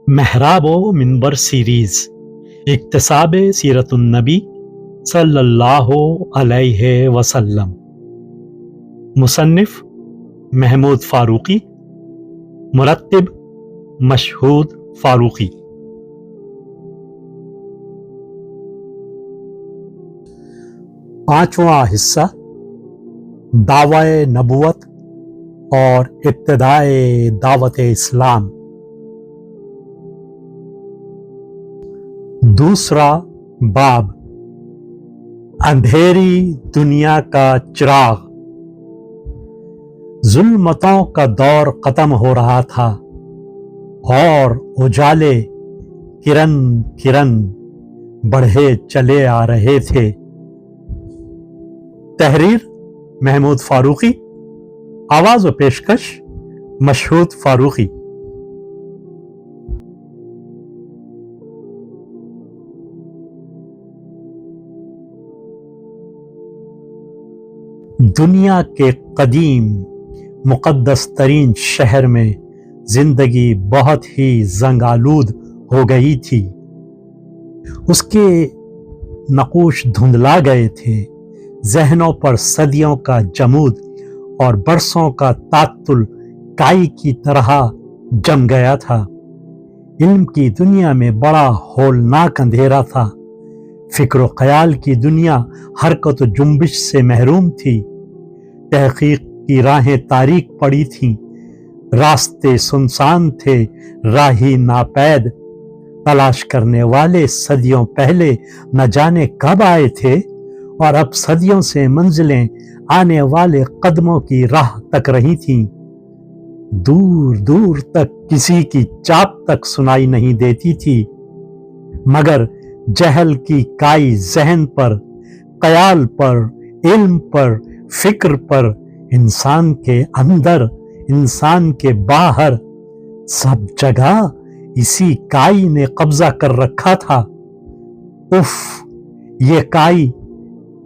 महराब व मिंबर सीरीज इक्तसाब सीरतुन्नबी सल्लल्लाहु अलैहि वसल्लम। मुसन्निफ महमूद फारूकी, मुरत्तिब मशहूद फारूकी। पांचवा हिस्सा दावाए नबुवत और इब्तिदाए दावत इस्लाम। दूसरा बाब, अंधेरी दुनिया का चिराग। जुल्मतों का दौर खत्म हो रहा था और उजाले किरण किरण बढ़े चले आ रहे थे। तहरीर महमूद फारूकी, आवाज व पेशकश मशहूद फारूकी। दुनिया के कदीम मुक़द्दस तरीन शहर में जिंदगी बहुत ही जंगालूद हो गई थी। उसके नक़ूश धुंधला गए थे। ज़हनों पर सदियों का जमूद और बरसों का तातुल काई की तरह जम गया था। इल्म की दुनिया में बड़ा होलनाक अंधेरा था। फिक्र ख्याल की दुनिया हरकत व जुम्बिश से महरूम थी। तहकीक की राहें तारीक पड़ी थीं, रास्ते सुनसान थे, राही नापैद। तलाश करने वाले सदियों पहले न जाने कब आए थे और अब सदियों से मंजिलें आने वाले कदमों की राह तक रही थीं। दूर दूर तक किसी की चाप तक सुनाई नहीं देती थी, मगर जहल की काई जहन पर, ख्याल पर, इल्म पर, फिक्र पर, इंसान के अंदर, इंसान के बाहर, सब जगह इसी काई ने कब्जा कर रखा था। उफ, ये काई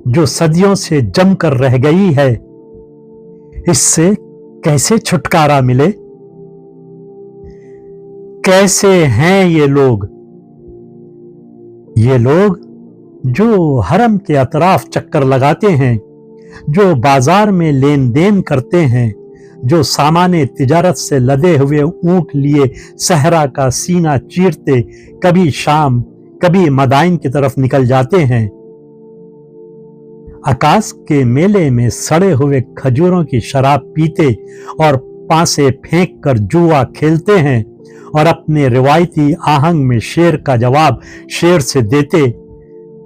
जो सदियों से जम कर रह गई है, इससे कैसे छुटकारा मिले? कैसे हैं ये लोग? ये लोग जो हरम के अतराफ चक्कर लगाते हैं, जो बाजार में लेन देन करते हैं, जो सामाने तिजारत से लदे हुए ऊंट लिए सहरा का सीना चीरते कभी शाम कभी मदाइन की तरफ निकल जाते हैं। आकाश के मेले में सड़े हुए खजूरों की शराब पीते और पासे फेंक कर जुआ खेलते हैं और अपने रिवायती आहंग में शेर का जवाब शेर से देते,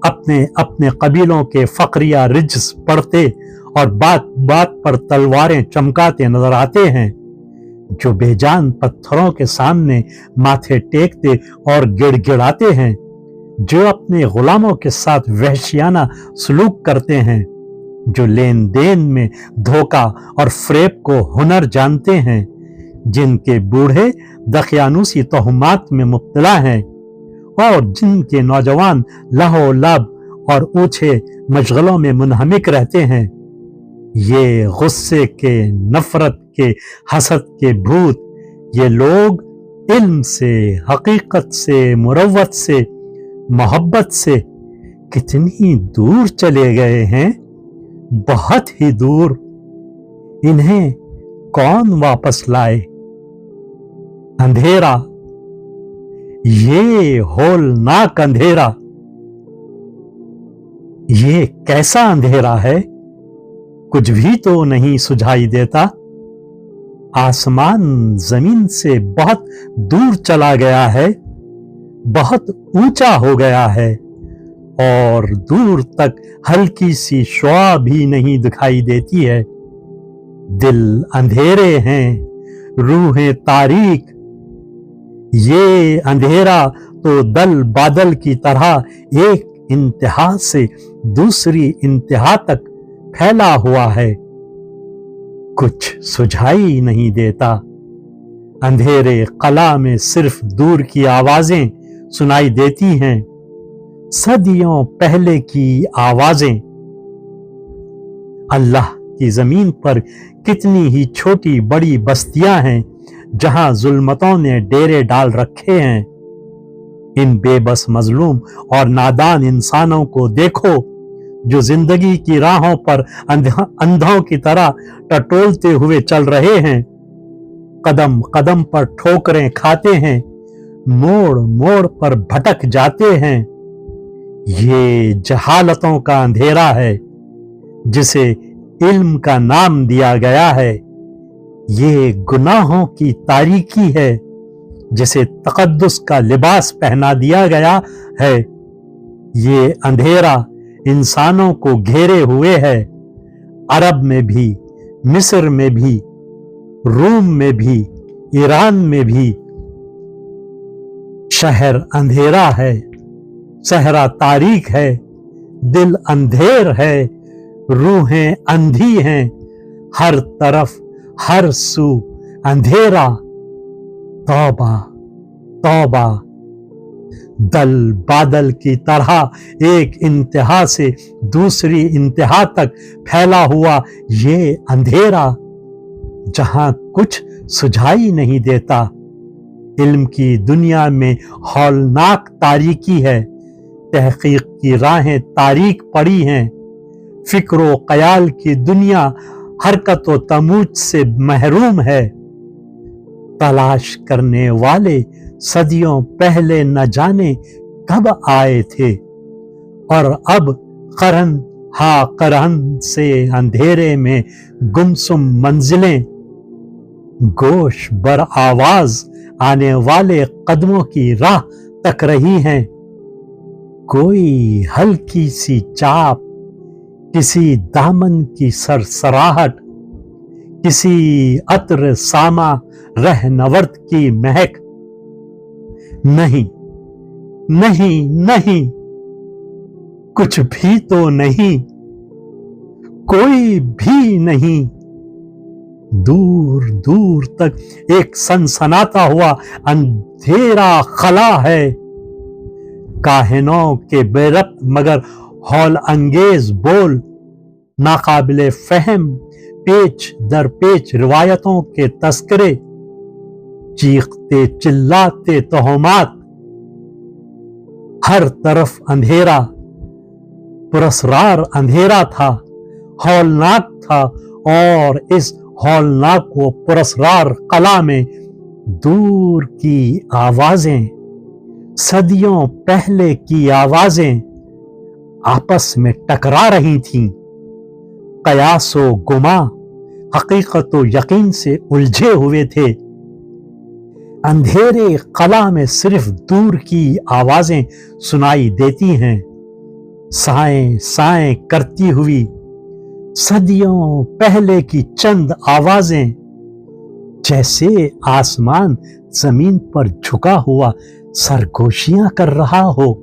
अपने अपने कबीलों के फकरिया रिज्स पढ़ते और बात बात पर तलवारें चमकाते नजर आते हैं। जो बेजान पत्थरों के सामने माथे टेकते और गिड़गिड़ाते हैं, जो अपने गुलामों के साथ वहशियाना सलूक करते हैं, जो लेन देन में धोखा और फ्रेब को हुनर जानते हैं, जिनके बूढ़े दखयानुसी तोहमात में मुब्तला हैं और जिनके नौजवान लहो लब और ऊंचे मशगलों में मुनहमिक रहते हैं। ये गुस्से के, नफरत के, हसद के भूत, ये लोग इल्म से, हकीकत से, मुरव्वत से, मोहब्बत से कितनी दूर चले गए हैं, बहुत ही दूर। इन्हें कौन वापस लाए? अंधेरा, ये होलनाक अंधेरा, ये कैसा अंधेरा है? कुछ भी तो नहीं सुझाई देता। आसमान जमीन से बहुत दूर चला गया है, बहुत ऊंचा हो गया है और दूर तक हल्की सी शुआ भी नहीं दिखाई देती है। दिल अंधेरे हैं, रूहें तारीक। ये अंधेरा तो दल बादल की तरह एक इंतहा से दूसरी इंतहा तक फैला हुआ है, कुछ सुझाई नहीं देता। अंधेरे कला में सिर्फ दूर की आवाजें सुनाई देती हैं, सदियों पहले की आवाजें। अल्लाह की जमीन पर कितनी ही छोटी बड़ी बस्तियां हैं जहां जुल्मतों ने डेरे डाल रखे हैं। इन बेबस मजलूम और नादान इंसानों को देखो जो जिंदगी की राहों पर अंधों की तरह टटोलते हुए चल रहे हैं, कदम कदम पर ठोकरें खाते हैं, मोड़ मोड़ पर भटक जाते हैं। ये जहालतों का अंधेरा है जिसे इल्म का नाम दिया गया है। ये गुनाहों की तारीकी है जिसे तकद्दुस का लिबास पहना दिया गया है। ये अंधेरा इंसानों को घेरे हुए है। अरब में भी, मिस्र में भी, रोम में भी, ईरान में भी शहर अंधेरा है, सहरा तारीक है, दिल अंधेर है, रूहें अंधी हैं, हर तरफ हर सू अंधेरा। तौबा तौबा। दल बादल की तरह एक इंतहा से दूसरी इंतहा तक फैला हुआ ये अंधेरा जहां कुछ सुझाई नहीं देता। इल्म की दुनिया में हौलनाक तारीकी है, तहकीक की राहें तारीक पड़ी हैं, फिक्र ख्याल की दुनिया हरकत व तमूज से महरूम है। तलाश करने वाले सदियों पहले न जाने कब आए थे और अब करन हा करन से अंधेरे में गुमसुम मंजिलें गोश बर आवाज आने वाले कदमों की राह तक रही हैं। कोई हल्की सी चाप, किसी दामन की सरसराहट, किसी अत्र सामा रहनवर्त की महक। नहीं नहीं नहीं, कुछ भी तो नहीं, कोई भी नहीं। दूर दूर तक एक सनसनाता हुआ अंधेरा खला है। काहिनों के बेरब्त मगर हौल अंगेज बोल, नाकाबिले फहम पेच दर पेच रिवायतों के तस्करे, चीखते चिल्लाते तोहमात। हर तरफ अंधेरा, पुरस्रार अंधेरा था, हौलनाक था, और इस हौलनाक व पुरस्रार कला में दूर की आवाजें, सदियों पहले की आवाजें आपस में टकरा रही थीं। कयासो गुमा, हकीकत व यकीन से उलझे हुए थे। अंधेरे कला में सिर्फ दूर की आवाजें सुनाई देती हैं, साएं साएं करती हुई सदियों पहले की चंद आवाजें, जैसे आसमान जमीन पर झुका हुआ सरगोशियां कर रहा हो।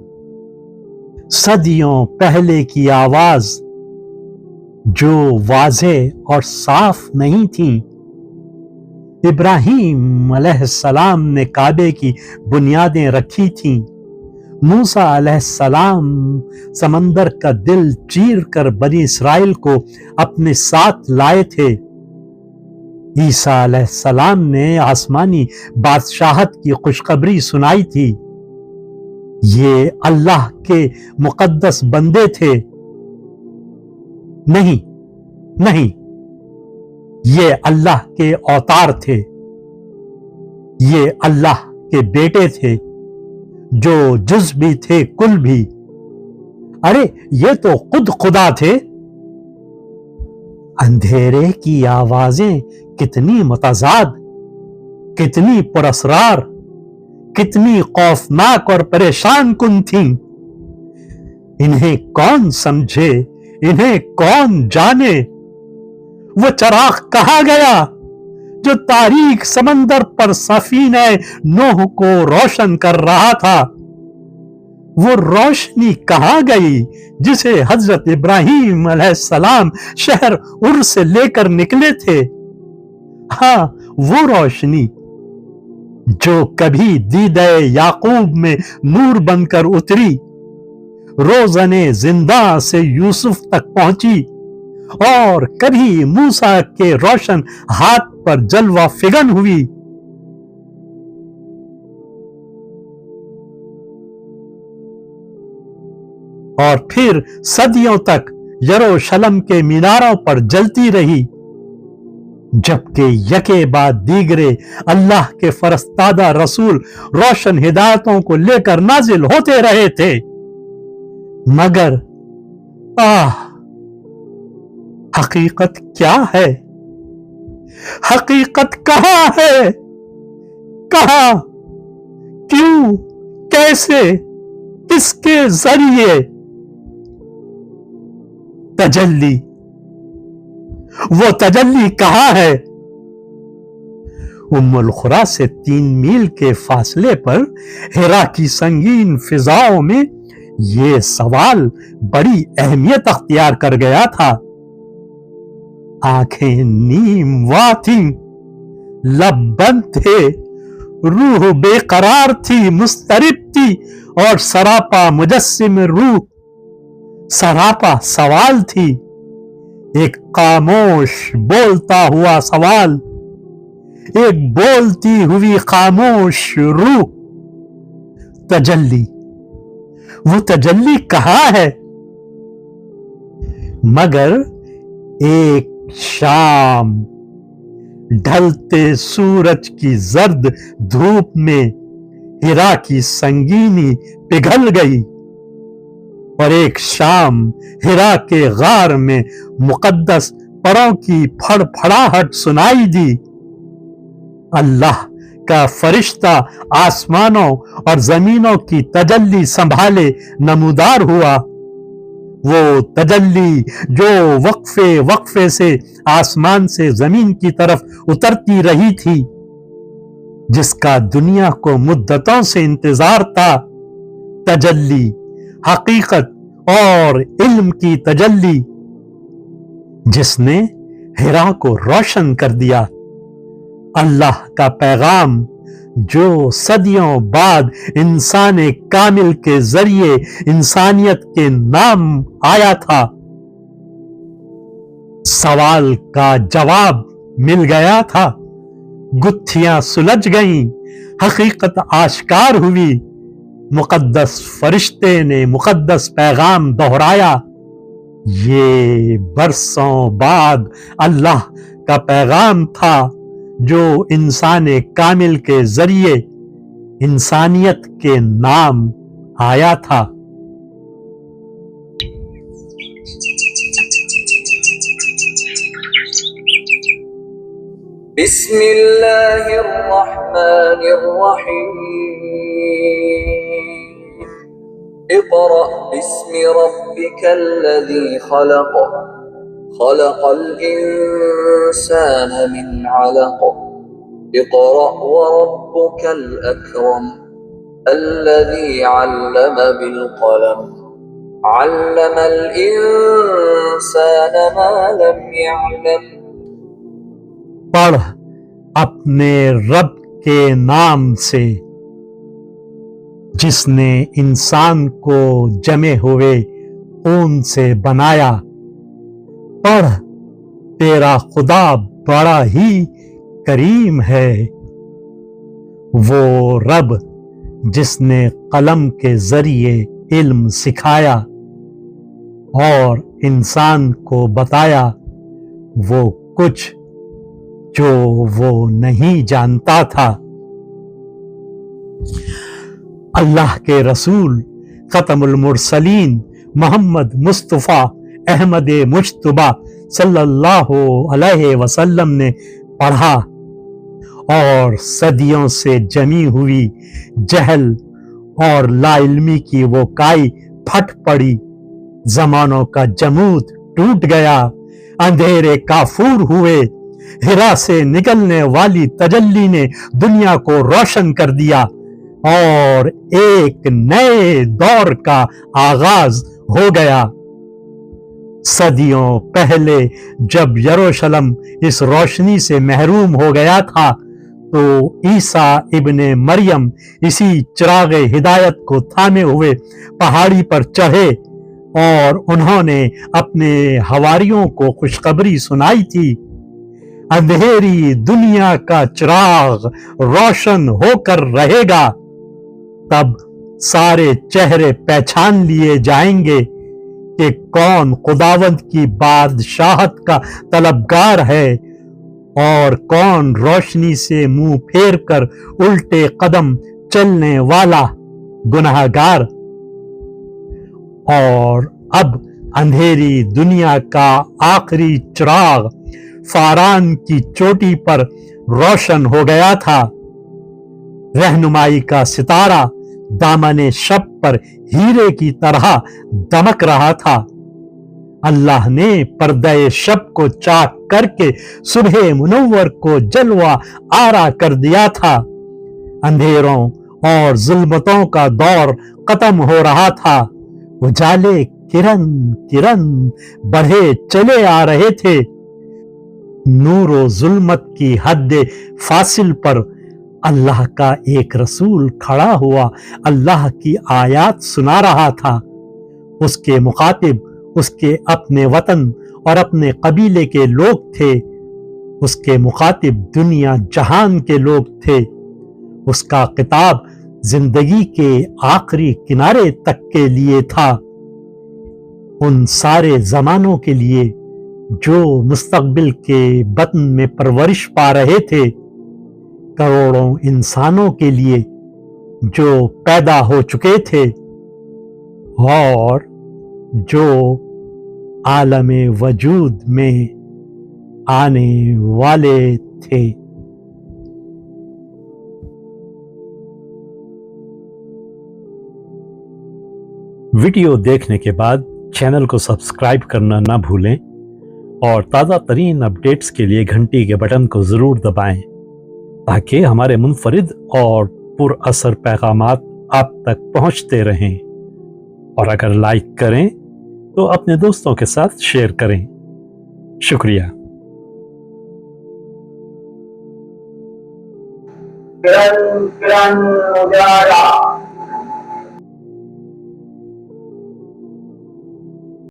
सदियों पहले की आवाज जो वाज़े और साफ नहीं थी। इब्राहीम अलैहिस्सलाम ने काबे की बुनियादें रखी थीं। मूसा अलैहिस्सलाम समंदर का दिल चीर कर बनी इसराइल को अपने साथ लाए थे। ईसा अलैहिस्सलाम ने आसमानी बादशाहत की खुशखबरी सुनाई थी। ये अल्लाह के मुकद्दस बंदे थे। नहीं नहीं, ये अल्लाह के अवतार थे, ये अल्लाह के बेटे थे, जो जुज भी थे कुल भी। अरे ये तो खुद खुदा थे। अंधेरे की आवाजें कितनी मुतजाद, कितनी पुरस्रार, कितनी खौफनाक और परेशान कुन थीं। इन्हें कौन समझे, इन्हें कौन जाने। वो चराग कहां गया जो तारीक समंदर पर सफीने नूह को रोशन कर रहा था। वो रोशनी कहां गई जिसे हजरत इब्राहीम अलैहिस्सलाम शहर उर से लेकर निकले थे। हाँ, वो रोशनी जो कभी दीदे याकूब में नूर बनकर उतरी, रोज़ने जिंदा से यूसुफ तक पहुंची, और कभी मूसा के रोशन हाथ पर जलवा फिगन हुई। اور پھر صدیوں تک یروشلم کے میناروں پر جلتی رہی، جبکہ یکے بعد دیگرے اللہ کے فرستادہ رسول روشن ہدایتوں کو لے کر نازل ہوتے رہے تھے، مگر حقیقت کیا ہے؟ حقیقت کہاں ہے؟ کہاں؟ کیوں؟ کیسے؟ کس کے ذریعے؟ تجلی، وہ تجلی کہاں ہے؟ ام القریٰ سے 3 میل کے فاصلے پر حرا کی سنگین فضاؤں میں یہ سوال بڑی اہمیت اختیار کر گیا تھا۔ آنکھیں نیم وا تھیں، لب بند تھے، روح بے قرار تھی، مضطرب تھی، اور سراپا مجسم روح سراپا سوال تھی، ایک خاموش بولتا ہوا سوال، ایک بولتی ہوئی خاموش روح۔ تجلی، وہ تجلی کہاں ہے؟ مگر ایک شام ڈھلتے سورج کی زرد دھوپ میں حرا کی سنگینی پگھل گئی، اور ایک شام حرا کے غار میں مقدس پروں کی پھڑ پھڑاہٹ سنائی دی۔ اللہ کا فرشتہ آسمانوں اور زمینوں کی تجلی سنبھالے نمودار ہوا، وہ تجلی جو وقفے وقفے سے آسمان سے زمین کی طرف اترتی رہی تھی، جس کا دنیا کو مدتوں سے انتظار تھا۔ تجلی، حقیقت اور علم کی تجلی، جس نے حرا کو روشن کر دیا۔ اللہ کا پیغام جو صدیوں بعد انسان کامل کے ذریعے انسانیت کے نام آیا تھا۔ سوال کا جواب مل گیا تھا، گتھیاں سلجھ گئیں، حقیقت آشکار ہوئی، مقدس فرشتے نے مقدس پیغام دہرایا۔ یہ برسوں بعد اللہ کا پیغام تھا جو انسان کامل کے ذریعے انسانیت کے نام آیا تھا۔ بسم اللہ الرحمن الرحیم، اقرأ باسم ربک الذی خلق، خلق الانسان من علق، اقرأ وربک الاکرم، الذی علم بالقلم، علم الانسان ما لم يعلم۔ پڑھ اپنے رب کے نام سے جس نے انسان کو جمے ہوئے خون سے بنایا۔ پڑھ، تیرا خدا بڑا ہی کریم ہے، وہ رب جس نے قلم کے ذریعے علم سکھایا اور انسان کو بتایا وہ کچھ جو وہ نہیں جانتا تھا۔ اللہ کے رسول ختم المرسلین محمد مصطفیٰ احمد مجتبیٰ صلی اللہ علیہ وسلم نے پڑھا، اور صدیوں سے جمی ہوئی جہل اور لا علمی کی وہ کائی پھٹ پڑی، زمانوں کا جمود ٹوٹ گیا، اندھیرے کافور ہوئے، حرا سے نکلنے والی تجلی نے دنیا کو روشن کر دیا، اور ایک نئے دور کا آغاز ہو گیا۔ صدیوں پہلے جب یروشلم اس روشنی سے محروم ہو گیا تھا تو عیسیٰ ابن مریم اسی چراغ ہدایت کو تھامے ہوئے پہاڑی پر چڑھے، اور انہوں نے اپنے حواریوں کو خوشخبری سنائی تھی، اندھیری دنیا کا چراغ روشن ہو کر رہے گا۔ تب सारे चेहरे पहचान लिए जाएंगे कि कौन खुदावंद की बादशाहत का तलबगार है और कौन रोशनी से मुंह फेर कर उल्टे कदम चलने वाला गुनाहगार। और अब अंधेरी दुनिया का आखिरी चिराग फारान की चोटी पर रोशन हो गया था। रहनुमाई का सितारा दामने शब पर हीरे की तरह दमक रहा था। अल्लाह ने पर्दे शब को चाक करके सुबह मुनव्वर को जलवा आरा कर दिया था। अंधेरों और जुल्मतों का दौर खत्म हो रहा था। उजाले किरण किरण बढ़े चले आ रहे थे। नूर और जुल्मत की हद फासिल पर अल्लाह का एक रसूल खड़ा हुआ अल्लाह की आयात सुना रहा था। उसके मुखातिब उसके अपने वतन और अपने कबीले के लोग थे। उसके मुखातिब दुनिया जहान के लोग थे। उसका किताब जिंदगी के आखिरी किनारे तक के लिए था, उन सारे जमानों के लिए जो मुस्तकबिल के बतन में परवरिश पा रहे थे, करोड़ों इंसानों के लिए जो पैदा हो चुके थे और जो आलमे वजूद में आने वाले थे। वीडियो देखने के बाद चैनल को सब्सक्राइब करना ना भूलें और ताज़ा तरीन अपडेट्स के लिए घंटी के बटन को ज़रूर दबाएं ताकि हमारे मुनफरिद और पुरअसर पैगामात आप तक पहुंचते रहें। और अगर लाइक करें तो अपने दोस्तों के साथ शेयर करें। शुक्रिया। किरण किरण उजाड़